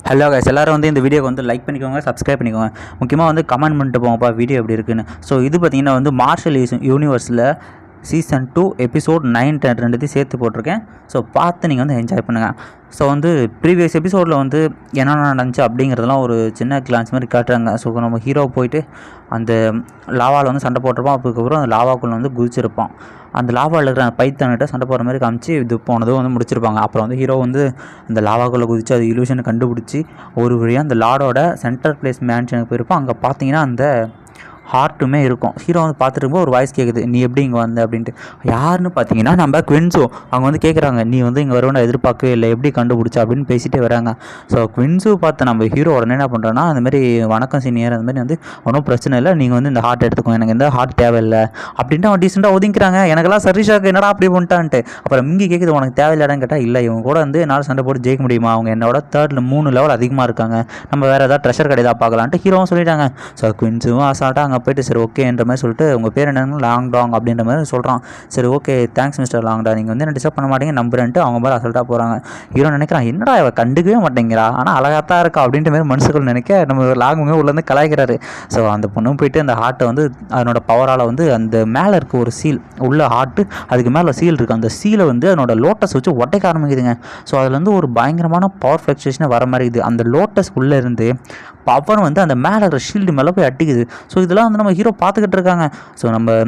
Hello guys, எல்லோரும் வந்து இந்த வீடியோக்கு வந்து லைக் பண்ணிக்கோங்க, சப்ஸ்கிரைப் பண்ணிக்கோங்க. முக்கியமாக வந்து கமெண்ட் பண்ணிட்டு போங்கப்பா வீடியோ எப்படி இருக்குன்னு. ஸோ இது பார்த்தீங்கன்னா வந்து மார்ஷல் யூனிவர்ஸில் சீசன் 2 எபிசோட் 9, 10 ரெண்டுத்தையும் சேர்த்து போட்டிருக்கேன். ஸோ பார்த்து நீங்கள் வந்து என்ஜாய் பண்ணுங்கள். ஸோ வந்து ப்ரீவியஸ் எபிசோடில் வந்து என்னென்ன நடந்துச்சு அப்படிங்கிறதுலாம் ஒரு சின்ன கிளான்ஸ் மாதிரி காட்டுறாங்க. ஸோ நம்ம ஹீரோ போயிட்டு அந்த லாவாவில் வந்து சண்டை போட்டிருப்பான். அதுக்கப்புறம் அந்த லாவாக்குள்ளே வந்து குதிச்சிருப்பான். அந்த லாவாவில் இருக்கிற பைத்தான்கிட்ட சண்டை போடுற மாதிரி காமிச்சு இது போனதும் வந்து முடிச்சிருப்பாங்க. அப்புறம் வந்து ஹீரோ வந்து அந்த லாவாக்குள்ளே குதிச்சு அது இலூஷனை கண்டுபிடிச்சி ஒரு வழியாக அந்த லாடோட சென்டர் பிளேஸ் மேன்ஷனுக்கு போயிருப்பான். அங்கே பார்த்தீங்கன்னா அந்த ஹார்ட்டுமே இருக்கும். ஹீரோ வந்து பார்த்துருக்கும்போது ஒரு வாய்ஸ் கேட்குது, நீ எப்படி இங்கே வந்த அப்படின்ட்டு. யாருன்னு பார்த்தீங்கன்னா நம்ம குவின்ஸோ. அவங்க வந்து கேட்குறாங்க, நீ வந்து இங்கே வருவேன் எதிர்பார்க்கவே இல்லை, எப்படி கண்டுபிடிச்சா அப்படின்னு பேசிகிட்டே வராங்க. ஸோ குவின்ஸோ பார்த்து நம்ம ஹீரோ உடனே என்ன பண்ணுறோன்னா, அந்தமாதிரி வணக்கம் சீனியர், அந்த மாதிரி வந்து ஒன்றும் பிரச்சனை இல்லை, நீங்கள் வந்து இந்த ஹார்ட் எடுத்துக்கோங்க, எனக்கு எந்த ஹார்ட் தேவையில்லை அப்படின்ட்டு அவன் டீசெண்டாக ஒதுங்கிறாங்க. எனக்கெல்லாம் சர்வீஸாக என்னடா அப்படி பண்ணிட்டான்ட்டு. அப்புறம் இங்கே கேட்குது, உனக்கு தேவையில்லாடான்னு கேட்டால், இல்லை இவங்க கூட வந்து என்னால் சண்டை போட்டு ஜெயிக்க முடியுமா, அவங்க என்னோட 3 லெவல் அதிகமாக இருக்காங்க, நம்ம வேறு ஏதாவது ட்ரெஷர் கிடையாது பார்க்கலான்ட்டு ஹீரோவும் சொல்லிட்டாங்க. ஸோ குவின்ஸும் அசால்ட்டாக அங்கே போய்ட்டு சரி ஓகேன்ற மாதிரி சொல்லிட்டு, உங்கள் பேர் என்னன்னு லாங் டாங் அப்படின்ற மாதிரி சொல்கிறான். சரி okay thanks mister Long Dong, நீங்கள் வந்து என்ன டிஸ்டர்ப் பண்ண மாட்டீங்க நம்புறேன்ட்டு அவங்க மாதிரி அசால்ட்டாக போகிறாங்க. ஹீரோ நினைக்கிறான், என்னடா இவ கண்டுக்கவே மாட்டேங்கிறா, ஆனால் அழகாத்தான் இருக்கா அப்படின்ற மாதிரி மனுஷர்கள் நினைக்க நம்ம லாங்குமே உள்ளேருந்து கலாய்க்கிறாரு. ஸோ அந்த பொண்ணும் போயிட்டு அந்த ஹார்ட்டை வந்து அதனோட பவரால் வந்து அந்த மேலே இருக்க ஒரு சீல் உள்ள ஹார்ட்டு, அதுக்கு மேலே சீல் இருக்குது, அந்த சீலை வந்து அதனோட லோட்டஸ் வச்சு உடைக்க ஆரம்பிக்குதுங்க. ஸோ அதில் வந்து ஒரு பயங்கரமான பவர் ஃப்ளக்சுவேஷனை வர மாதிரி இது. அந்த லோட்டஸ் உள்ளே இருந்து பவர் வந்து அந்த மேலே இருக்கிற ஷீல்டு மேலே போய் அட்டிக்குது. ஸோ இதெல்லாம் வந்து நம்ம ஹீரோ பார்த்துக்கிட்டு இருக்காங்க. ஸோ நம்ம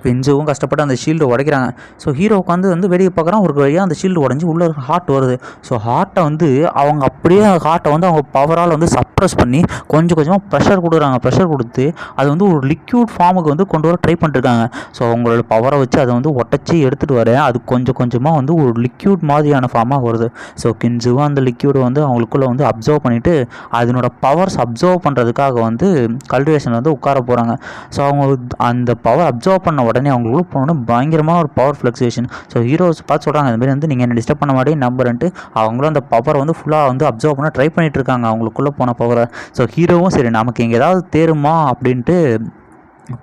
பெஞ்சவும் கஷ்டப்பட்டு அந்த ஷீல்டு உடைக்கிறாங்க. ஸோ ஹீரோ உட்காந்து வந்து வெளியே பார்க்குறான், ஒரு வழியாக அந்த ஷீல்டு உடஞ்சி உள்ளே ஹார்ட் வருது. ஸோ ஹார்ட்டை வந்து அவங்க அப்படியே ஹார்ட்டை வந்து அவங்க பவரால் வந்து சப்ரஸ் பண்ணி கொஞ்சம் கொஞ்சமாக ப்ரெஷர் கொடுக்குறாங்க. ப்ரெஷர் கொடுத்து அது வந்து ஒரு லிக்யூட் ஃபார்முக்கு வந்து கொண்டு வர ட்ரை பண்ணிருக்காங்க. ஸோ அவங்களோட பவரை வச்சு அதை வந்து உடச்சி எடுத்துகிட்டு வர அது கொஞ்சம் கொஞ்சமாக வந்து ஒரு லிக்யூட் மாதிரியான ஃபார்மாக வருது. ஸோ கின்ஸுவும் அந்த லிக்யூடை வந்து அவங்களுக்குள்ளே வந்து அப்சர்வ் பண்ணிவிட்டு அதனோட பவர்ஸ் அப்சர்வ் பண்ணுறதுக்காக வந்து கல்டிவேஷன் வந்து உட்கார போகிறாங்க. ஸோ அவங்க அந்த பவர் அப்சர்வ் பண்ண உடனே அவங்களுக்குள்ள போனோன்னா பயங்கரமாக ஒரு பவர் ஃப்ளக்சுவேஷன். ஸோ ஹீரோஸ் பார்த்து சொல்கிறாங்க, இந்த மாதிரி வந்து நீங்கள் என்ன டிஸ்டர்ப் பண்ண மாட்டேங்க நம்புறேன்ட்டு அவங்களும் அந்த பவரை வந்து ஃபுல்லாக வந்து அப்சர்வ் பண்ண ட்ரை பண்ணிட்டு இருக்காங்க அவங்களுக்குள்ளே போன பவரை. ஸோ ஹீரோவும் சரி நமக்கு இங்கே ஏதாவது தேருமா அப்படின்ட்டு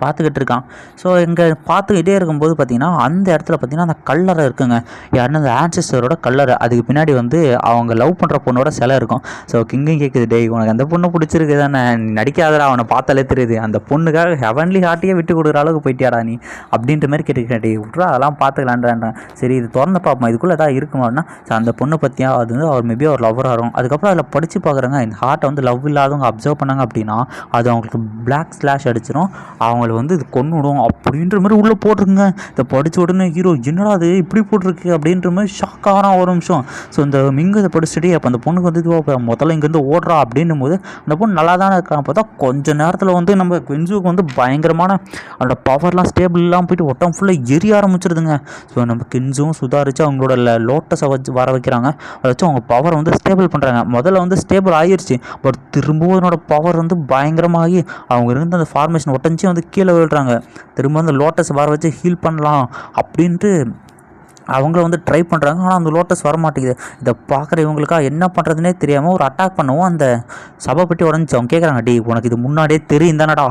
பார்த்துக்கிட்டு இருக்கான். ஸோ இங்கே பார்த்துக்கிட்டே இருக்கும்போது பார்த்தீங்கன்னா அந்த இடத்துல பார்த்தீங்கன்னா அந்த கல்லறை இருக்குங்க. யாருன்னா அந்த ஆன்செஸ்டரோட கல்லறை, அதுக்கு பின்னாடி வந்து அவங்க லவ் பண்ணுற பொண்ணோட சிலை இருக்கும். ஸோ கிங்கும் கேட்குது, டேய் உனக்கு அந்த பொண்ணு பிடிச்சிருக்கு தானே, நடிக்காதடா, அவனை பார்த்தாலே தெரியுது, அந்த பொண்ணுக்காக ஹெவன்லி ஹார்ட்டையே விட்டு கொடுக்குற அளவுக்கு போயிட்டியாடா நீ அப்படின்ற மாதிரி கேட்டுக்கிட்டே, டேய் விட்றா அதெல்லாம் பார்த்துக்கலான்றான். சரி இது திறந்து பார்ப்போம், இதுக்குள்ளே ஏதாவது இருக்குமான்னா அந்த பொண்ணை பற்றியா அது வந்து அவர் மேபி அவர் லவ்வராக இருக்கும். அதுக்கப்புறம் அதில் படித்து பார்க்குறாங்க, இந்த ஹார்ட்டை வந்து லவ் இல்லாதவங்க அப்சர்வ் பண்ணாங்க அப்படின்னா அது அவங்களுக்கு பிளாக் ஸ்லாஷ் அடிச்சிடும், அவங்கள வந்து இது கொண்டு விடும் அப்படின்ற மாதிரி உள்ளே போட்டிருக்குங்க. இதை படித்த உடனே ஹீரோ என்னடா அது இப்படி போட்டிருக்கு அப்படின்ற மாதிரி ஷாக் ஆகிறான் ஒரு நிமிஷம். ஸோ இந்த மிங்கு இதை படிச்சுட்டு அப்போ அந்த பொண்ணுக்கு வந்து இதுவாக முதல்ல இங்கேருந்து ஓடுறா அப்படின்னும் போது அந்த பொண்ணு நல்லா தானே இருக்கான். பார்த்தா கொஞ்சம் நேரத்தில் வந்து நம்ம குவின்ஸுக்கு வந்து பயங்கரமான அதோட பவர்லாம் ஸ்டேபிள் இல்லாமல் போயிட்டு ஒட்டம் ஃபுல்லாக எரிய ஆரம்பிச்சிருதுங்க. ஸோ நம்ம கின்ஸும் சுதாரித்து அவங்களோட லோட்டஸை வச்சு வர வைக்கிறாங்க. அதை வச்சு அவங்க பவரை வந்து ஸ்டேபிள் பண்ணுறாங்க. முதல்ல வந்து ஸ்டேபிள் ஆகிருச்சு, பட் திரும்பவும் அதனோட பவர் வந்து பயங்கரமாகி அவங்க இருந்த அந்த ஃபார்மேஷன் ஒட்டஞ்சி வந்து கீழே விழுறாங்க. திரும்ப அந்த லோட்டஸ் வர வச்சு ஹீல் பண்ணலாம் அப்படின்ட்டு அவங்கள வந்து ட்ரை பண்ணுறாங்க. ஆனால் அந்த லோட்டஸ் வர மாட்டேங்குது. இதை பார்க்குற இவங்களுக்காக என்ன பண்ணுறதுனே தெரியாமல் ஒரு அட்டாக் பண்ணவும் அந்த சபை பெட்டி உடஞ்சி. அவங்க கேட்குறாங்க, டி உனக்கு இது முன்னாடியே தெரியும் தானடா,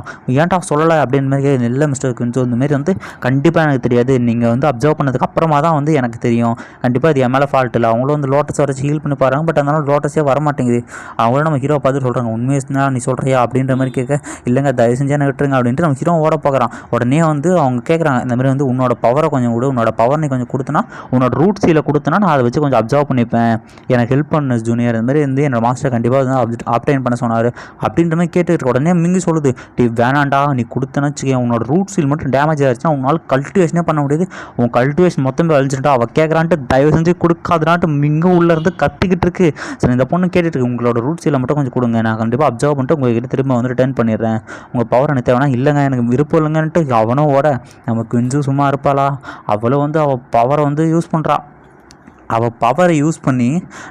ஏன்டா சொல்லலை அப்படின்னு மாதிரி. இல்லை மிஸ்டர் குவின்ஸோ, இந்தமாரி வந்து கண்டிப்பாக எனக்கு தெரியாது, நீங்கள் வந்து அப்சர்வ் பண்ணதுக்கு அப்புறமா தான் வந்து எனக்கு தெரியும், கண்டிப்பாக இது என் மேலே ஃபால்ட் இல்லை. அவங்களும் வந்து லோட்டஸ் வரைச்சி ஹீல் பண்ணி பாருங்க, பட் அதனால லோட்டஸே வர மாட்டேங்குது. அவங்களும் நம்ம ஹீரோ பார்த்து சொல்கிறாங்க, உண்மையாக நீ சொல்கிறியா அப்படின்ற மாதிரி கேட்க, இல்லைங்க தயவு செஞ்சு என்ன விட்டுருங்க அப்படின்ட்டு நம்ம ஹீரோ ஓட பார்க்குறான். உடனே வந்து அவங்க கேட்குறாங்க, இந்த மாதிரி வந்து உன்னோட பவரை கொஞ்சம் விடு, உன்னோட பவர் நீ கொஞ்சம் கொடுத்தனா, உன்னோட ரூட் சீலை கொடுத்தனா நான் அதை வச்சு கொஞ்சம் அப்சர்வ் பண்ணிப்பேன், எனக்கு ஹெல்ப் பண்ணு ஜூனியர், இந்த மாதிரி வந்து என்னோட மாஸ்டர் கண்டிப்பாக வந்து ஆப்டைன் பண்ண சொன்னார் அப்படின்ற மாதிரி கேட்டுக்கிட்டு உடனே மிங்கி சொல்லுது, டி வேணாண்டா, நீ கொடுத்தனா வச்சுக்கேன், உன்னோட ரூட் சீல் மட்டும் டேமேஜ் ஆகிடுச்சுன்னா உன்னால் கல்டிவேஷனே பண்ண முடியாது, உன் கல்டிவேஷன் மொத்தமே அழிஞ்சுட்டா, அவள் கேட்குறான்ட்டு தயவு செஞ்சு கொடுக்காதுனாட்டு மிங்க உள்ளேருந்து கத்திக்கிட்டு இருக்கு. சரி இந்த பொண்ணு கேட்டுட்டு இருக்கு, உங்களோட ரூட் சீலை மட்டும் கொஞ்சம் கொடுங்க, நான் கண்டிப்பாக அப்சர்வ் பண்ணிட்டு உங்கள்கிட்ட திரும்ப வந்து ரிட்டர்ன் பண்ணிடுறேன், உங்கள் பவர் எனக்கு தேவைன்னா. இல்லைங்க எனக்கு விருப்பம் இல்லைங்கன்ட்டு அவனும் ஓட, நமக்கு இன்ஜும் சும்மா இருப்பாளா, அவளும் வந்து அவள் பவரை வந்து யூஸ் பண்ணுறா. அவள் பவரை யூஸ் பண்ணி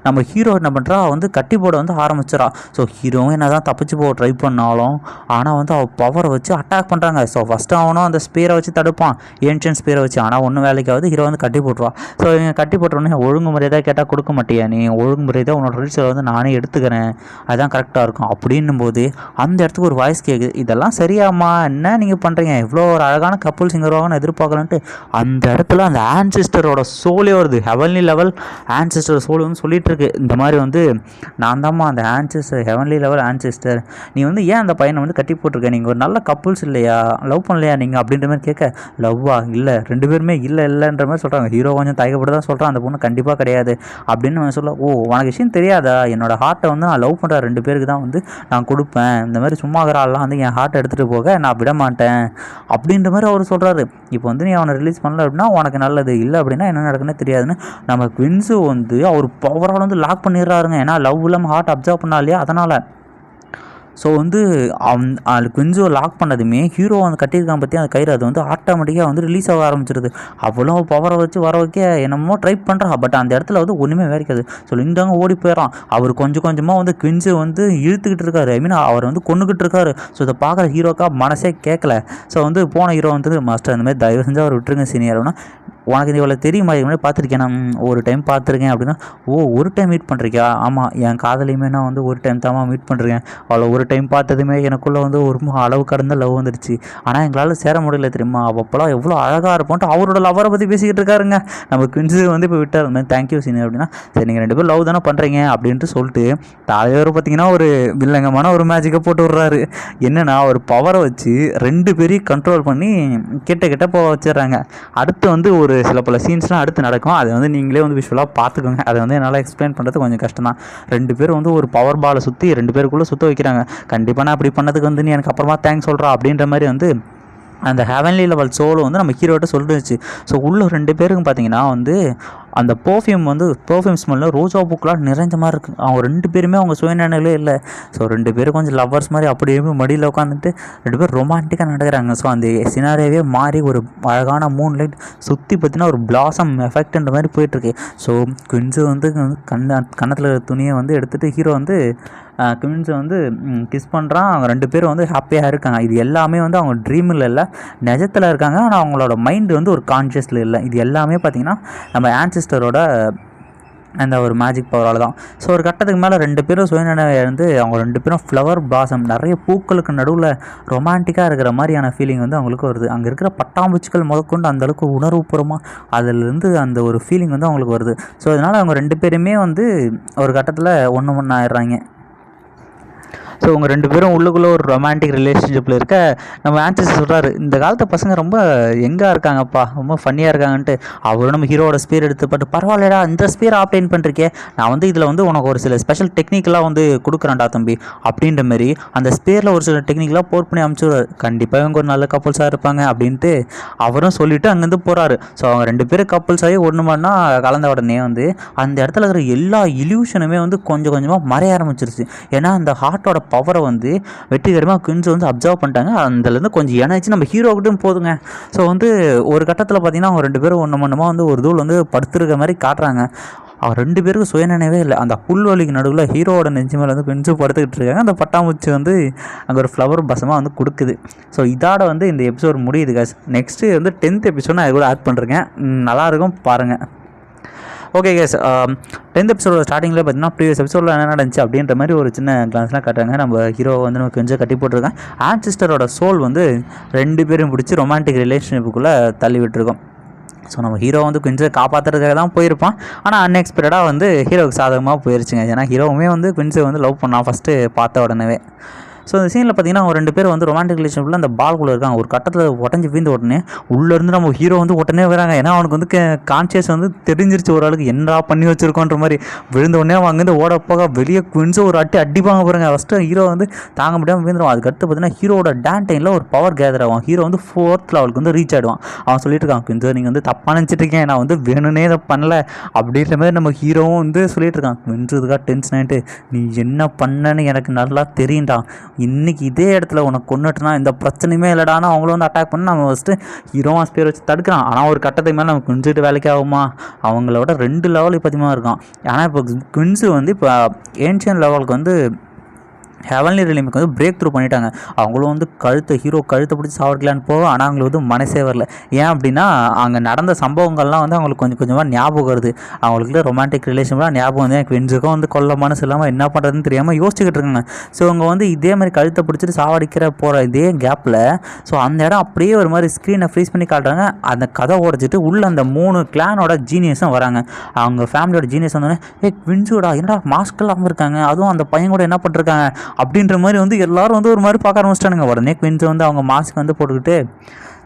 நம்ம ஹீரோ என்ன பண்ணுறா வந்து கட்டி போட வந்து ஆரம்பிச்சிடா. ஸோ ஹீரோவும் என்ன தான் தப்பிச்சு போக ட்ரை பண்ணாலும் ஆனால் வந்து அவள் பவரை வச்சு அட்டாக் பண்ணுறாங்க. ஸோ ஃபஸ்ட்டு அவனும் அந்த ஸ்பீரை வச்சு தடுப்பான், ஏன்ஷியன் ஸ்பீரை வச்சு, ஆனால் ஒன்றும் வேலைக்காவது ஹீரோ வந்து கட்டி போட்டுருவா. ஸோ இவங்க கட்டி போட்டோடனே ஒழுங்கு முறையாக கேட்டால் கொடுக்க மாட்டியா நீ, ஒழுங்கு முறையாக உன்னோட ரீல்ஸில் வந்து நானே எடுத்துக்கிறேன், அதுதான் கரெக்டாக இருக்கும் அப்படின்னும் போது அந்த இடத்துக்கு ஒரு வாய்ஸ் கேட்குது, இதெல்லாம் சரியாம்மா, என்ன நீங்கள் பண்ணுறீங்க, இவ்வளோ ஒரு அழகான கப்புள் சிங்கர் வாங்கன்னு எதிர்பார்க்கலான்ட்டு. அந்த இடத்துல அந்த ஆன்சிஸ்டரோட சோலே வருது, heavenly level level ancestor soul வந்து சொல்லிகிட்டு இருக்கு, இந்த மாதிரி வந்து நான் தான்மா அந்த ஆன்செஸ்டர், ஹெவன்லி லெவல் ஆன்செஸ்டர், நீ வந்து ஏன் அந்த பையனை வந்து கட்டி போட்டிருக்க, நீங்கள் ஒரு நல்ல கப்புள்ஸ் இல்லையா, லவ் பண்ணலையா நீங்கள் அப்படின்ற மாதிரி கேட்க, லவ்வா இல்லை 2 பேருமே இல்லைன்ற மாதிரி சொல்கிறாங்க. ஹீரோ கொஞ்சம் தயக்கப்பட்டு தான் சொல்கிறான், அந்த பொண்ணு கண்டிப்பாக கிடையாது அப்படின்னு சொல்ல, ஓ உனக்கு விஷயம் தெரியாதா, என்னோடய ஹார்ட்டை வந்து நான் லவ் பண்ணுற 2 பேருக்கு தான் வந்து நான் கொடுப்பேன், இந்த மாதிரி சும்மாகிறாலாம் வந்து என் ஹார்ட்டை எடுத்துகிட்டு போக நான் விட மாட்டேன் அப்படின்ற மாதிரி அவர் சொல்கிறாரு. இப்போ வந்து நீ அவனை ரிலீஸ் பண்ணல அப்படின்னா உனக்கு நல்லது, இல்லை அப்படின்னா என்ன நடக்குன்னு தெரியாதுன்னு நம்ம குவின்ஸு வந்து அவர் பவரால் வந்து லாக் பண்ணிடுறாருங்க. ஏன்னா லவ் இல்லாமல் ஹார்ட் அப்சர்வ் பண்ணா இல்லையா, அதனால். ஸோ வந்து குவின்ஸோ லாக் பண்ணதுமே ஹீரோ வந்து கட்டியிருக்கான் பற்றி அந்த கயிறு அது வந்து ஆட்டோமேட்டிக்காக வந்து ரிலீஸ் ஆக ஆரம்பிச்சிருது. அவ்வளோ பவரை வச்சு வர வைக்க என்னமோ ட்ரை பண்ணுறா, பட் அந்த இடத்துல வந்து ஒன்றுமே வேறிக்காது. ஸோ இந்தாங்க ஓடி போயிடறான். அவர் கொஞ்சம் கொஞ்சமாக வந்து குவின்ஸை வந்து இழுத்துக்கிட்டு இருக்காரு, ஐ மீன் அவர் வந்து கொண்டுக்கிட்டு இருக்காரு. ஸோ இதை பார்க்குற ஹீரோக்கா மனசே கேட்கல. ஸோ வந்து போன ஹீரோ வந்து மாஸ்டர் அந்த மாதிரி தயவு செஞ்சு அவர் விட்டுருங்க சீனியர்னா, உனக்கு இது இவ்வளோ தெரியுமா, இது மாதிரி பார்த்துருக்கேன் நான், ஒரு டைம் பார்த்துருக்கேன் அப்படின்னா, ஓ ஒரு டைம் மீட் பண்ணுறியா, ஆமாம் என் காதலையுமே நான் வந்து ஒரு டைம் தான் மீட் பண்ணுறேன், அவளை ஒரு டைம் பார்த்ததுமே எனக்குள்ளே வந்து ஒரு அளவு கடந்த லவ் வந்துடுச்சு, ஆனால் எங்களால் சேர முடியல தெரியுமா, அப்போலாம் எவ்வளோ அழகாக இருப்போன்ட்டு அவரோட லவரை பற்றி பேசிக்கிட்டு இருக்காருங்க. நம்ம குவின்ஸு வந்து இப்போ விட்டார் மாதிரி தேங்க்யூ சீனியர் அப்படின்னா, சரி நீங்கள் 2 பேரும் லவ் தானே பண்ணுறீங்க அப்படின்ட்டு சொல்லிட்டு தலைவர் பார்த்திங்கன்னா ஒரு வில்லங்கமான ஒரு மேஜிக்கை போட்டு விட்றாரு. என்னென்னா ஒரு பவரை வச்சு 2 பேரையும் கண்ட்ரோல் பண்ணி கிட்ட போக வச்சிடுறாங்க. அடுத்து வந்து ஒரு சில பல சீன்ஸ்லாம் அடுத்து நடக்கும், அதை வந்து நீங்களே வந்து விஷுவலாக பார்த்துக்கோங்க. அதை வந்து என்னால் எக்ஸ்பிளைன் பண்ணுறது கொஞ்சம் கஷ்டம் தான். 2 பேரும் வந்து ஒரு பவர் பாலை சுற்றி 2 பேருக்குள்ளே சுற்ற வைக்கிறாங்க. கண்டிப்பாக நான் அப்படி பண்ணதுக்கு வந்து நீ எனக்கு அப்புறமா தேங்க்ஸ் சொல்கிறா அப்படின்ற மாதிரி வந்து அந்த ஹெவன்லி லெவல் சோலோ வந்து நம்ம ஹீரோட்ட சொல்லிடுச்சு. ஸோ உள்ள 2 பேருக்கும் பார்த்தீங்கன்னா வந்து அந்த பர்ஃப்யூம் ஸ்மெல்லில் ரோஜா பூக்கெலாம் நிறைஞ்ச மாதிரி இருக்குது. அவங்க 2 பேருமே அவங்க சுயநினைவிலே இல்லை. ஸோ 2 பேரும் கொஞ்சம் லவ்வர்ஸ் மாதிரி அப்படியே மடியில் உட்காந்துட்டு 2 பேரும் ரொமான்டிக்காக நடக்கிறாங்க. ஸோ அந்த சினாரியாவே மாறி ஒரு அழகான மூன் லைட் சுற்றி பார்த்தீங்கன்னா ஒரு பிளாசம் எஃபெக்ட்ன்ற மாதிரி போயிட்டுருக்கு. ஸோ குவின்ஸு வந்து கன்னத்தில் துணியை வந்து எடுத்துகிட்டு ஹீரோ வந்து குவின்ஸை வந்து கிஸ் பண்ணுறான். அவங்க 2 பேரும் வந்து ஹாப்பியாக இருக்காங்க. இது எல்லாமே வந்து அவங்க ட்ரீமில் இல்லை, நிஜத்தில் இருக்காங்க. ஆனால் அவங்களோட மைண்டு வந்து ஒரு கான்ஷியஸில் இல்லை. இது எல்லாமே பார்த்திங்கன்னா நம்ம ஆன்சிஸ்டரோட அந்த ஒரு மேஜிக் பவரால் தான். ஸோ ஒரு கட்டத்துக்கு மேலே 2 பேரும் சுயநினைவை இருந்து அவங்க 2 பேரும் ஃப்ளவர் பிளாசம் நிறைய பூக்களுக்கு நடுவில் ரொமான்டிக்காக இருக்கிற மாதிரியான ஃபீலிங் வந்து அவங்களுக்கு வருது. அங்கே இருக்கிற பட்டாம்பூச்சிகள் முதற்கொண்டு அந்தளவுக்கு உணர்வுபூர்வமாக அதிலிருந்து அந்த ஒரு ஃபீலிங் வந்து அவங்களுக்கு வருது. ஸோ அதனால் அவங்க 2 பேருமே வந்து ஒரு கட்டத்தில் ஒன்று ஆயிடுறாங்க. ஸோ அவங்க 2 பேரும் உள்ளுக்குள்ளே ஒரு ரொமான்டிக் ரிலேஷன்ஷிப்பில் இருக்க நம்ம ஆன்சஸ் சொல்கிறாரு, இந்த காலத்து பசங்க ரொம்ப எங்கே இருக்காங்கப்பா, ரொம்ப ஃபன்னியாக இருக்காங்கன்ட்டு. அவரும் நம்ம ஹீரோட ஸ்பீர் எடுத்து பட்டு பரவாயில்லடா இந்த ஸ்பீர் ஆப்டைன் பண்ணிருக்கே, நான் வந்து இதில் வந்து உனக்கு ஒரு சில ஸ்பெஷல் டெக்னிக்கெலாம் வந்து கொடுக்குறேன்டா தம்பி அப்படின்ற மாதிரி அந்த ஸ்பீரில் ஒரு சில டெக்னிக்கெலாம் போர்ட் பண்ணி அனுப்பிச்சுடுவார். கண்டிப்பாக இவங்க ஒரு நல்ல கப்புள்ஸாக இருப்பாங்க அப்படின்ட்டு அவரும் சொல்லிவிட்டு அங்கேருந்து போகிறாரு. ஸோ அவங்க 2 பேரும் கப்புள்ஸ் ஆகி ஒன்று மணி கலந்த உடனே வந்து அந்த இடத்துல இருக்கிற எல்லா இல்யூஷனுமே வந்து கொஞ்சம் கொஞ்சமாக மறைய ஆரம்பிச்சிருச்சு. ஏன்னா அந்த ஹார்ட்டோட பவரை வந்து வெற்றிகரமாக குவின்ஸ் வந்து அப்சர்வ் பண்ணிட்டாங்க. அதுலேருந்து கொஞ்சம் எனர்ஜி நம்ம ஹீரோக்கிட்டும் போதுங்க. ஸோ வந்து ஒரு கட்டத்தில் பார்த்திங்கன்னா அவங்க 2 பேரும் ஒன்று மண்ணமாக வந்து ஒரு தூள் வந்து படுத்துருக்க மாதிரி காட்டுறாங்க. அவர் 2 பேருக்கும் சுயநினைவே இல்லை. அந்த புல்வெளிக்கு நடுவில் ஹீரோவோட நெஞ்சு மேலே வந்து குவின்ஸும் படுத்துக்கிட்டு இருக்காங்க. அந்த பட்டாம்பூச்சி வந்து அங்கே ஒரு ஃப்ளவர் பசமாக வந்து கொடுக்குது. ஸோ இதோட வந்து இந்த எபிசோட் முடியுது guys. நெக்ஸ்ட்டு வந்து 10th எபிசோட் நான் இது கூட ஆட் பண்ணுறேங்க, நல்லாயிருக்கும் பாருங்கள். ஓகே கேஸ், 10th எபிசோட ஸ்டார்டிங்கில் பார்த்தீங்கன்னா ப்ரீவியஸ் எபிசோடில் என்ன நடந்துச்சு அப்படின்ற மாதிரி ஒரு சின்ன கிளான்ஸ்லாம் காட்டுறாங்க. நம்ம ஹீரோ வந்து நம்ம கொஞ்சம் கட்டி போட்டிருக்கேன். ஆன்சிஸ்டரோட சோல் வந்து 2 பேரும் பிடிச்சி ரொமான்டிக் ரிலேஷன்ஷிப்புக்குள்ளே தள்ளி விட்டுருக்கோம். ஸோ நம்ம ஹீரோ வந்து குவின்ஸை காப்பாற்றுறதுக்காக தான் போயிருப்பான். ஆனால் அன்எக்ஸ்பெக்டடாக வந்து ஹீரோவுக்கு சாதகமாக போயிருச்சுங்க. ஏன்னா ஹீரோவுமே வந்து குவின்ஸை வந்து லவ் பண்ணான் ஃபஸ்ட்டு பார்த்த உடனே. ஸோ இந்த சீனில் பார்த்தீங்கன்னா அவங்க 2 பேர் வந்து ரொமான்டிக் ரிலேஷன்ஷிப்பில் அந்த பால்குள்ளே இருக்காங்க. ஒரு கட்டத்தில் உடஞ்சி வீழ்ந்த உடனே உள்ளேருந்து நம்ம ஹீரோ வந்து உடனே வராங்க. ஏன்னா அவனுக்கு வந்து கான்ஷியஸ் வந்து தெரிஞ்சிருச்சு ஓரளவுக்கு என்னடா பண்ணி வச்சுருக்கோன்ற மாதிரி. விழுந்த உடனே அவங்க வந்து ஓட போக வெளியே குவின்ஸை ஒரு அடிப்பாங்க பாருங்க. ஃபஸ்ட்டு ஹீரோ வந்து தாங்க முடியாமல் வீழ்ந்துடும். அதுக்கடுத்து பார்த்தீங்கன்னா ஹீரோட டேன்டைனில் ஒரு பவர் கேதர் ஆகும். ஹீரோ வந்து 4th லெவலுக்கு வந்து ரீச் ஆகிடுவான். அவன் சொல்லிட்டு இருக்கான், குவின்ஸை நீங்கள் வந்து தப்பாக நினச்சிட்ருக்கேன், நான் வந்து வேணும்னே இதை பண்ணல அப்படின்ற மாதிரி நம்ம ஹீரோவும் வந்து சொல்லிட்டு இருக்கான். குவின்ஸு இதுக்காக டென்ஷன் ஆகிட்டு, நீ என்ன பண்ணன்னு எனக்கு நல்லா தெரியும்டா, இன்றைக்கி இதே இடத்துல உனக்கு கொண்டுட்டுனா இந்த பிரச்சனையுமே இல்லைடானா அவங்கள வந்து அட்டாக் பண்ணி நம்ம ஃபஸ்ட்டு ஹீரோவா ஸ்பேர் வச்சு தடுக்கிறான். ஆனால் ஒரு கட்டத்துக்கு மேலே நம்ம குவின்ஸுட்டு வேலைக்கு ஆகுமா, அவங்களோட 2 லெவல் இப்போதிகமாக இருக்கான். ஆனால் இப்போ குவின்ஸு வந்து இப்போ ஏன்ஷியன் லெவலுக்கு வந்து ஹெவன்லி ரிலீமுக்கு வந்து பிரேக் த்ரூ பண்ணிட்டாங்க. அவங்களும் வந்து ஹீரோ கழுத்தை பிடிச்சி சாவடிக்கலான்னு போவோம். ஆனால் அவங்களுக்கு வந்து மனசே வரல. ஏன் அப்படின்னா அங்கே நடந்த சம்பவங்கள்லாம் வந்து அவங்களுக்கு கொஞ்சம் கொஞ்சமாக ஞாபகம் வருது. அவங்களுக்கு ரொமான்டிக் ரிலேஷன்லாம் ஞாபகம் வந்து எனக்கு வெஞ்சுக்கும் வந்து கொல்ல மனசு இல்லாமல் என்ன பண்ணுறதுன்னு தெரியாமல் யோசிச்சுக்கிட்டு இருக்காங்க. ஸோ அவங்க வந்து இதே மாதிரி கழுத்தை பிடிச்சிட்டு சாவடிக்கிற போகிற இதே கேப்பில் ஸோ அந்த இடம் அப்படியே ஒரு மாதிரி ஸ்க்ரீனை ஃப்ரீஸ் பண்ணி காட்டுறாங்க. அந்த கதை உடச்சிட்டு உள்ள அந்த 3 கிளானோட ஜீனியஸும் வராங்க. அவங்க ஃபேமிலியோட ஜீனியஸ் வந்தோடனே வின்ஸோடா என்னடா மாஸ்க்கெல்லாம் இருக்காங்க, அதுவும் அந்த பையன் கூட என்ன பண்ணிருக்காங்க அப்படின்ற மாதிரி வந்து எல்லாரும் வந்து ஒரு மாதிரி பார்க்க ஆரம்பிச்சிட்டானுங்க. உடனே குவின்ஸ் வந்து அவங்க மாஸ்க் வந்து போட்டுக்கிட்டு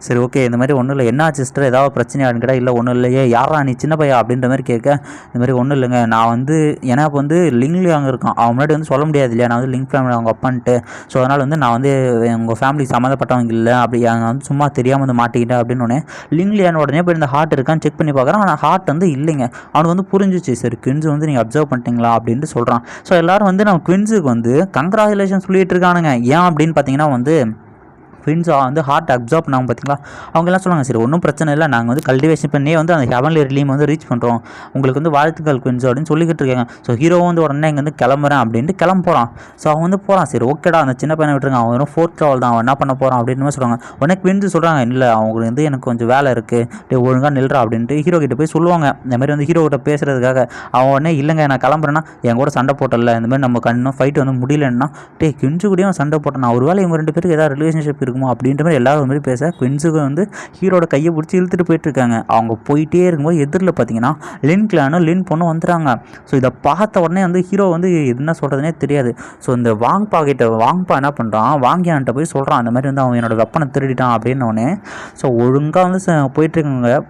சரி ஓகே இந்த மாதிரி ஒன்றும் இல்லை, என்ன சிஸ்டர் ஏதாவது பிரச்சனையான்னு கேட்டால் இல்லை ஒன்றும் இல்லையே, யாரா நீ சின்ன பையா அப்படின்ற மாதிரி கேட்க இந்த மாதிரி ஒன்றும் இல்லைங்க நான் வந்து ஏன்னா இப்போ வந்து லிங்க்லேயே அங்கே இருக்கான் அவன் முன்னாடி வந்து சொல்ல முடியாது இல்லையா, நான் வந்து லிங்க் ஃபேமிலி அவங்க அப்பான்ட்டு. ஸோ அதனால் வந்து நான் வந்து உங்கள் ஃபேமிலி சம்மந்தப்பட்டவங்க இல்லை அப்படி அங்கே வந்து சும்மா தெரியாமல் வந்து மாட்டிக்கிட்டேன் அப்படின்னு உடனே லிங்க்லியான உடனே போய் இந்த ஹார்ட் இருக்கான்னு செக் பண்ணி பார்க்குறான். ஆனால் ஹார்ட் வந்து இல்லைங்க. அவனுக்கு வந்து புரிஞ்சிச்சு சரி குவின்ஸ் வந்து நீங்கள் அப்சர்வ் பண்ணிட்டீங்களா அப்படின்ட்டு சொல்கிறான். ஸோ எல்லோரும் வந்து நம்ம குவின்ஸுக்கு வந்து கங்க்ராச்சுலேஷன் சொல்லிட்டு இருக்கானுங்க. ஏன் அப்படின்னு பார்த்தீங்கன்னா வந்து ஃபின்ஸ் வந்து ஹார்ட் அப்சர்வ் பண்ணாங்க பார்த்தீங்களா. அவங்க எல்லாம் சொல்லுவாங்க சரி ஒன்றும் பிரச்சனை இல்லை, நாங்கள் வந்து கல்டிவேஷன் பண்ணியே வந்து அந்த ஹெவன்லி ரிலீம் வந்து ரீச் பண்ணுறோம், உங்களுக்கு வந்து வாழ்த்துக்கள் குவின்ஸ் அப்படின்னு சொல்லிக்கிட்டு இருக்காங்க. ஸோ ஹீரோ வந்து உடனே இங்கே வந்து கிளம்புறேன் அப்படின்ட்டு கிளம்ப போகிறான். ஸோ அவன் வந்து போகிறான். சரி ஓகேடா அந்த சின்ன பையனை விட்டுருங்க, அவன் வெறும் 4th லெவல் தான், அவன் என்ன பண்ண போகிறான் அப்படின்னு சொல்கிறாங்க. உடனே குவின்ஸ் சொல்கிறாங்க இல்லை அவங்க வந்து எனக்கு கொஞ்சம் வேலை இருக்குது ஒழுங்காக நில்றா அப்படின்ட்டு ஹீரோ கிட்ட போய் சொல்லுவாங்க. இந்த மாதிரி வந்து ஹீரோ கிட்ட பேசுகிறதுக்காக. அவன் உடனே இல்லைங்க நான் கிளம்புறேன்னா என் கூட சண்டை போட்டல இந்த மாதிரி நம்ம கண்ணும் ஃபைட் வந்து முடியலன்னா குவின்ஸு கூடயும் சண்டை போட்டேன், நான் ஒரு வேலை இவங்க 2 பேருக்கு ஏதாவது ரிலேஷன்ஷிப் இருக்குமோ அப்படின்ற மாதிரி எல்லாரும் மாதிரி பேச குவின்ஸுக்கு வந்து ஹீரோட கையை பிடிச்சி இழுத்துட்டு போயிட்டு இருக்காங்க. அவங்க போயிட்டே இருக்கும்போது எதிரில் பார்த்தீங்கன்னா லின் கிளானும் லின் பொண்ணும் வந்துடுறாங்க. ஸோ இதை பார்த்த உடனே வந்து ஹீரோ வந்து என்ன சொல்கிறதுனே தெரியாது. ஸோ இந்த வாங்பா என்ன பண்ணுறான், வாங்கியான்ட்ட போய் சொல்கிறான் அந்த மாதிரி வந்து அவன் என்னோட வெப்பனை திருடிட்டான் அப்படின்னோடனே ஸோ ஒழுங்காக வந்து போயிட்டுருக்காங்க.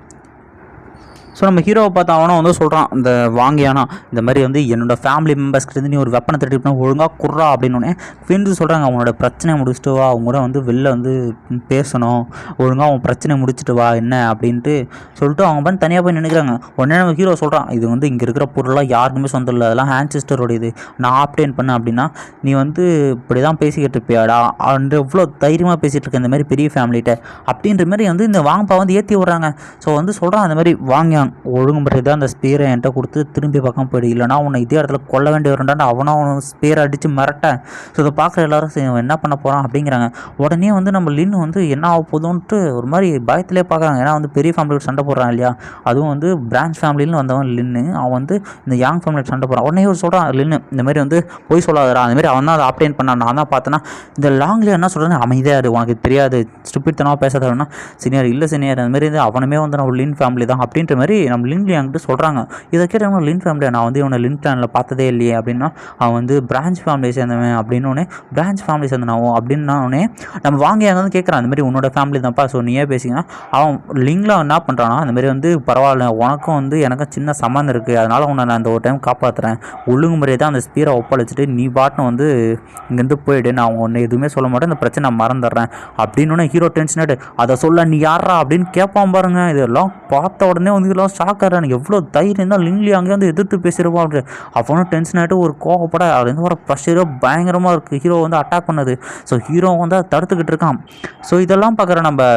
ஸோ நம்ம ஹீரோவை பார்த்து அவனும் வந்து சொல்கிறான் இந்த வாங்கியானா இந்த மாதிரி வந்து என்னோட ஃபேமிலி மெம்பர்ஸ்க்கு நீ ஒரு வெப்பனை திருடினா ஒழுங்காக குர்றா அப்படின்னோடனே குவின்ஸ் சொல்கிறாங்க அவனோட பிரச்சனையை முடிச்சுட்டு வா, அவங்க கூட வந்து வெளில வந்து பேசணும், ஒழுங்காக அவன் பிரச்சனை முடிச்சுட்டு வா என்ன அப்படின்ட்டு சொல்லிட்டு அவங்க பண்ணி தனியாக போய் நினைக்கிறாங்க. உடனே நம்ம ஹீரோ சொல்கிறான் இது வந்து இங்கே இருக்கிற பொருளாக யாருக்குமே சொந்தம் இல்லை, அதெல்லாம் ஆன்செஸ்டரோட இது, நான் ஆப்டேன் பண்ணேன் அப்படின்னா நீ வந்து இப்படி தான் பேசிக்கிட்டு இருப்பியாடா அந்த எவ்வளோ தைரியமாக பேசிகிட்டு இருக்க இந்த மாதிரி பெரிய ஃபேமிலிகிட்ட அப்படின்ற மாதிரி வந்து இந்த வாங்கப்பா வந்து ஏற்றி விட்றாங்க. ஸோ வந்து சொல்கிறான் அந்த மாதிரி வாங்கியான் ஒழுங்குமுறை தான் அந்த ஸ்பீரை என்கிட்ட கொடுத்து திரும்பி பக்கம் போயிடு, இல்லைனா உன்னை இதே இடத்துல கொல்ல வேண்டிய வரண்டான்னு அவனும் ஸ்பீரை அடித்து மிரட்டேன். ஸோ இதை பார்க்குற எல்லாரும் என்ன பண்ண போகிறான் அப்படிங்கிறாங்க. உடனே வந்து நம்ம லின் வந்து என்ன ஆக போதும்ன்ட்டு ஒரு மாதிரி பயத்திலே பார்க்குறாங்க. ஏன்னா வந்து பெரிய ஃபேமிலியோட சண்டை போடுறான் இல்லையா, அதுவும் வந்து பிரான்ச் ஃபேமிலின்னு வந்தவன் லின்னு, அவன் வந்து இந்த யாங் ஃபேமிலியோட சண்டை போடுறான். உடனே ஒரு சொல்கிறான் லின்னு இந்த மாதிரி வந்து போய் சொல்லாதரா, அந்த மாதிரி அவன் தான் அதை ஆப்டேன் பண்ணான், நான் தான் பார்த்தேன்னா இந்த லாங்லேயே என்ன சொல்கிறேன்னு அமைதியாக உனக்கு தெரியாது ஸ்டூபிட்தனமாக பேசாதவனா சீனியர் இல்லை சீனியர் அந்த மாதிரி வந்து அவனுமே வந்து நம்ம லின் ஃபேமிலி தான் அப்படின்ற மாதிரி நம்ம லின்லி என்கிட்ட சொல்கிறாங்க. இதை கேட்டவங்க லின் ஃபேமிலியா, நான் வந்து இவனை லின் கிளானில் பார்த்ததே இல்லையே அப்படின்னா அவன் வந்து பிரான்ச் ஃபேமிலியை சேர்ந்தவன் அப்படின்னோடனே பிரான்ச் ஃபேமிலி சேர்ந்தனாவும் அப்படின்னோடனே நம்ம வாங்கி அங்கே வந்து கேட்குறான் அந்த மாதிரி உன்னோட ஃபேமிலி தான்ப்பா ஸோ நீயே பேசிங்கன்னா அவன் லிங்கில் என்ன பண்ணுறான்னா அந்த மாதிரி வந்து பரவாயில்ல உனக்கும் வந்து எனக்கும் சின்ன சம்மந்தம் இருக்குது, அதனால் உன்னை நான் அந்த ஒரு டைம் காப்பாற்றுறேன், ஒழுங்குமுறையை தான் அந்த ஸ்பீரை ஒப்படைச்சிட்டு நீ பாட்டுன்னு வந்து இங்கேருந்து போயிடு, நான் ஒன்று எதுவுமே சொல்ல மாட்டேன், இந்த பிரச்சனை நான் மறந்துடுறேன் அப்படின்னு ஹீரோ டென்ஷன் ஆகிட்டு அதை சொல்ல நீ யாரா அப்படின்னு கேட்பான் பாருங்க. இதெல்லாம் பார்த்த உடனே வந்து இதெல்லாம் ஷாக்காகிறான், எவ்வளோ தைரியம் தான் லிங்லி அங்கே வந்து எதிர்த்து பேசிடுவான் அப்படின்னு. அவனும் டென்ஷன் ஆகிட்டு ஒரு கோவப்பட அதுலேருந்து வர ப்ரெஷரோ பயங்கரமாக இருக்குது ஹீரோ வந்து அட்டாக் பண்ணது. ஸோ ஹீரோ வந்து அதை தடுத்துக்கிட்டு இருக்கான். ஸோ இதெல்லாம் பார்க்குற நம்ம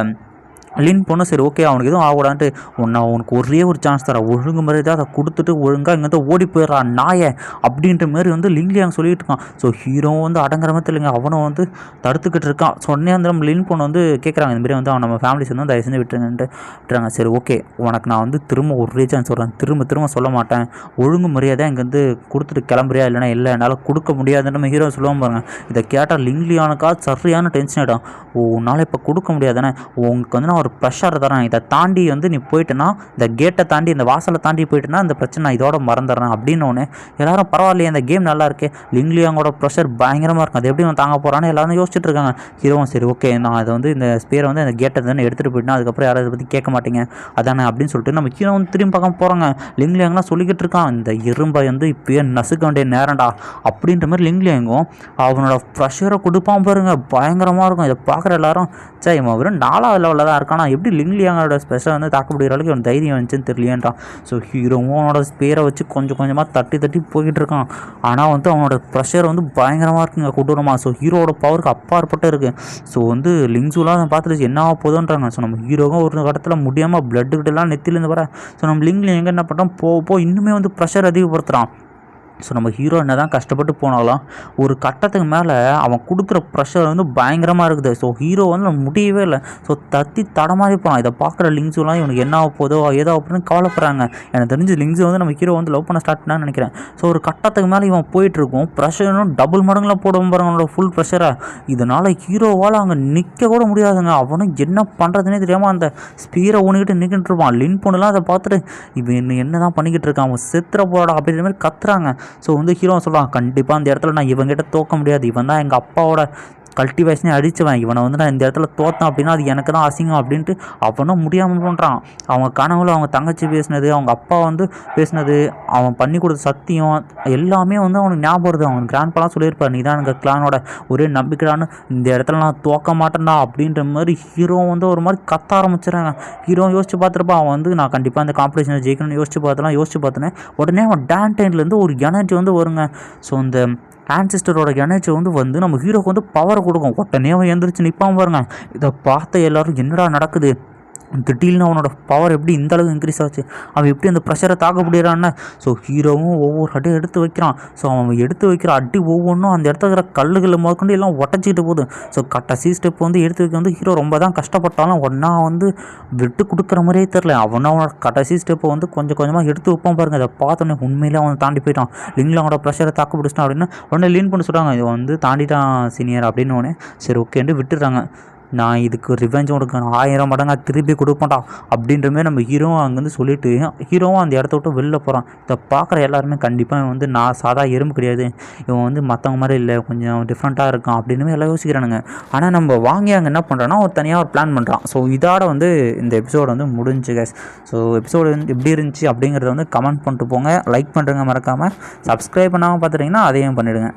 லின் பொண்ணு சரி ஓகே அவனுக்கு எதுவும் ஆகக்கூடான்ட்டு உனக்கு ஒரே ஒரு சான்ஸ் தரேன், ஒழுங்கு மாதிரி தான் அதை கொடுத்துட்டு ஒழுங்காக இங்கேருந்து ஓடி போயிடுறான் நாயை அப்படின்ற மாதிரி வந்து லிங்லி அங்கே சொல்லிட்டு இருக்கான். ஸோ ஹீரோவும் வந்து அடங்குற மாதிரி இல்லைங்க, அவனும் வந்து தடுத்துக்கிட்டு இருக்கான். ஸோ உடனே வந்து நம்ம லின் பொண்ணு வந்து கேட்குறாங்க இந்த மாதிரி வந்து அவன் நம்ம ஃபேமிலிஸ் வந்து தயவு செஞ்சு விட்டுறாங்க. சரி ஓகே உனக்கு நான் வந்து திரும்ப ஒரே சான்ஸ் சொல்கிறேன், திரும்ப சொல்ல மாட்டேன், ஒழுங்கு மரியாதை இங்கேருந்து கொடுத்துட்டு கிளம்புறியா இல்லைனா இல்லை என்னால் கொடுக்க முடியாதுன்னு நம்ம ஹீரோ சொல்லுவான் பாருங்க. இதை கேட்டால் லிங்லியானுக்கா சரியான டென்ஷன் ஆகிடும். உன்னால் இப்போ கொடுக்க முடியாதுன்னு உங்களுக்கு வந்து நான் ஒரு ப்ரெஷர் தரேன், இதை தாண்டி வந்து நீ போயிட்டேன்னா இந்த கேட்டை தாண்டி இந்த வாசலை தாண்டி போயிட்டேன்னா இந்த பிரச்சனை நான் இதோட மறந்துடுறேன் அப்படின்னோடனே எல்லாரும் பரவாயில்லையே இந்த கேம் நல்லா இருக்கே, லிங்லியாங்கோட ப்ரெஷர் பயங்கரமாக இருக்கும், அது எப்படி நான் தாங்க போகிறான்னு எல்லாரும் யோசிச்சுட்டு இருக்காங்க. ஹீரோவும் சரி ஓகே நான் அதை வந்து இந்த ஸ்பேரை வந்து இந்த கேட்டை தானே எடுத்துகிட்டு போயிட்டேன்னா அதுக்கப்புறம் யாரும் அதை பற்றி கேட்க மாட்டீங்க அதானே அப்படின்னு சொல்லிட்டு நம்ம ஹீரோ வந்து திரும்பி பார்க்க போகிறாங்க. லிங்லியாங்கெலாம் சொல்லிக்கிட்டு இருக்கான் இந்த இரும்பை வந்து இப்போயே நசுக்க வேண்டிய நேரம்டா அப்படின்ற மாதிரி லிங்லியாங்கும் அவனோட ப்ரெஷரை கொடுப்பான் பாருங்க, பயங்கரமாக இருக்கும். இதை பார்க்குற எல்லாரும் சரி இவன் வெறும் 4வது லெவலில் தான் இருக்கானா எப்படி லிங்லியாங்கோட ஸ்பெஷல் வந்து தாக்கப்படுகிற அளவுக்கு அவன் தைரியம் வந்துச்சுன்னு தெரியலேன்றான். ஸோ ஹீரோவும் அவனோட ஸ்பேரை வச்சு கொஞ்சம் கொஞ்சமாக தட்டி போய்கிட்டு இருக்கான். ஆனால் வந்து அவனோட ப்ரெஷர் வந்து பயங்கரமாக இருக்குங்க கொடூரமாக. ஸோ ஹீரோவோட பவருக்கு அப்பாற்பட்டு இருக்குது. ஸோ வந்து லிங்ஸுலாம் பார்த்துட்டு என்ன போதுன்றாங்க. ஸோ நம்ம ஹீரோவும் ஒரு இடத்துல முடியாமல் பிளட்டுக்கிட்டலாம் நெத்திலேருந்து வர. ஸோ நம்ம லிங்லியாங்க என்ன பண்ணுறோம் இன்னுமே வந்து ப்ரெஷர் அதிகப்படுத்துகிறான். ஸோ நம்ம ஹீரோ என்ன தான் கஷ்டப்பட்டு போனாலும் ஒரு கட்டத்துக்கு மேலே அவன் கொடுக்குற ப்ரெஷர் வந்து பயங்கரமாக இருக்குது. ஸோ ஹீரோ வந்து முடியவே இல்லை. ஸோ தத்தி தடமாறி போனான். இதை பார்க்குற லிங்ஸுலாம் இவனுக்கு என்ன ஆக போதோ ஏதோ அப்படின்னு கவலைப்படுறாங்க. எனக்கு தெரிஞ்சு லிங்ஸு வந்து நம்ம ஹீரோ வந்து லவ் பண்ண ஸ்டார்ட் பண்ணான்னு நினைக்கிறேன். ஸோ ஒரு கட்டத்துக்கு மேலே இவன் போயிட்டுருக்கும். ப்ரெஷரும் டபுள் மடங்குல போடுவோம் பாருங்க அவனோட ஃபுல் ப்ரெஷரை. இதனால் ஹீரோவால் அங்கே நிற்க கூட முடியாதுங்க. அவனும் என்ன பண்ணுறதுனே தெரியாமல் அந்த ஸ்பீரை ஊனிக்கிட்டு நிற்கிட்டு இருப்பான். லின் பொண்ணுலாம் அதை பார்த்துட்டு இவன் என்ன தான் பண்ணிக்கிட்டு இருக்கான், அவன் செத்துற போடா அப்படின்ற மாதிரி கத்துறாங்க. ஸோ வந்து ஹீரோ சொல்கிறான், கண்டிப்பாக அந்த இடத்துல நான் இவங்கிட்ட தோக்க முடியாது. இவன் தான் எங்கள் அப்பாவோட கல்டிவேஷனே அடிச்சுவேன். இவனை வந்து நான் இந்த இடத்துல தோத்தேன் அப்படின்னா அது எனக்கு தான் அசிங்கம் அப்படின்ட்டு அவனும் முடியாமல் பண்ணுறான். அவங்க கனவுல அவங்க தங்கச்சி பேசினது, அவங்க அப்பா வந்து பேசினது, அவன் பண்ணி கொடுத்த சத்தியம் எல்லாமே வந்து அவனுக்கு ஞாபகம் வருது. அவன் கிராண்ட்பாலாம் சொல்லியிருப்பார், நீ தான் எங்கள் கிளானோட ஒரே நம்பிக்கைடான்னு, இந்த இடத்துல நான் தோக்க மாட்டேன்டா அப்படின்ற மாதிரி ஹீரோ வந்து ஒரு மாதிரி கத்த ஆரம்பிச்சிடறாங்க. ஹீரோ யோசிச்சு பார்த்துருப்பான், அவன் வந்து நான் கண்டிப்பாக இந்த காம்படிஷனை ஜெயிக்கணும்னு யோசிச்சு பார்த்தேன். உடனே அவன் டேன்டைன்லேருந்து ஒரு எனர்ஜி வந்து வருங்க. ஸோ இந்த ஆன்சிஸ்டரோட எனர்ஜி வந்து நம்ம ஹீரோக்கு வந்து பவரை கொடுக்கும். உடனே அவன் எந்திரிச்சு நிற்பான் பாருங்க. இதை பார்த்த எல்லோரும் என்னடா நடக்குது, திடீர்னு அவனோட பவர் எப்படி இந்த அளவுக்கு இன்க்ரீஸ் ஆச்சு, அவன் எப்படி அந்த ப்ரெஷரை தாக்க முடியறான்னு. ஸோ ஹீரோவும் ஒவ்வொரு அடியும் எடுத்து வைக்கிறான். ஸோ அவன் எடுத்து வைக்கிற அடி ஒவ்வொன்றும் அந்த இடத்துல இருக்கிற கல்லுகளை முதற்கொண்டு எல்லாம் உடச்சிக்கிட்டு போகுது. ஸோ கடைசி ஸ்டெப் வந்து எடுத்து வைக்க வந்து ஹீரோ ரொம்ப தான் கஷ்டப்பட்டாலும் ஒன்றா வந்து விட்டு கொடுக்குற மாதிரியே தெரில. அவனோட கடைசி ஸ்டெப்பை வந்து கொஞ்சம் கொஞ்சமாக எடுத்து வைப்பான் பாருங்க. அதை பார்த்தோன்னே உண்மையிலே அவன் தாண்டி போயிட்டான். லிங்கில் அவனோட ப்ரெஷரை தாக்க பிடிச்சிட்டான் அப்படின்னா உடனே லீன் பண்ணி சொல்கிறாங்க, இது வந்து தாண்டிட்டான் சீனியர் அப்படின்னு. உடனே சரி ஓகேன்ட்டு விட்டுடுறாங்க. நான் இதுக்கு ரிவெஞ்ச் உனக்கு 1000 மடங்காக திருப்பி கொடுப்பேன்டா அப்படின்ற மாதிரி நம்ம ஹீரோவும் அங்கேருந்து சொல்லிவிட்டு ஹீரோவும் அந்த இடத்த விட்டு வெளில போகிறான். இதை பார்க்குற எல்லாருமே கண்டிப்பாக வந்து நான் சாதா எறும்பு கிடையாது, இவன் வந்து மற்றவங்க மாதிரி இல்லை, கொஞ்சம் டிஃப்ரெண்ட்டாக இருக்கான் அப்படின்னு எல்லாம் யோசிக்கிறானுங்க. ஆனால் நம்ம வாங்கி அங்கே என்ன பண்ணுறான்னா ஒரு தனியாக ஒரு பிளான் பண்ணுறான். ஸோ இதோட வந்து இந்த எபிசோடு வந்து முடிஞ்சு கைஸ். ஸோ எபிசோடு வந்து எப்படி இருந்துச்சு அப்படிங்கிறத வந்து கமெண்ட் பண்ணிட்டு போங்க. லைக் பண்ணுறங்க மறக்காமல். சப்ஸ்கிரைப் பண்ணாமல் பார்த்துட்டிங்கன்னா அதையும் பண்ணிவிடுங்க.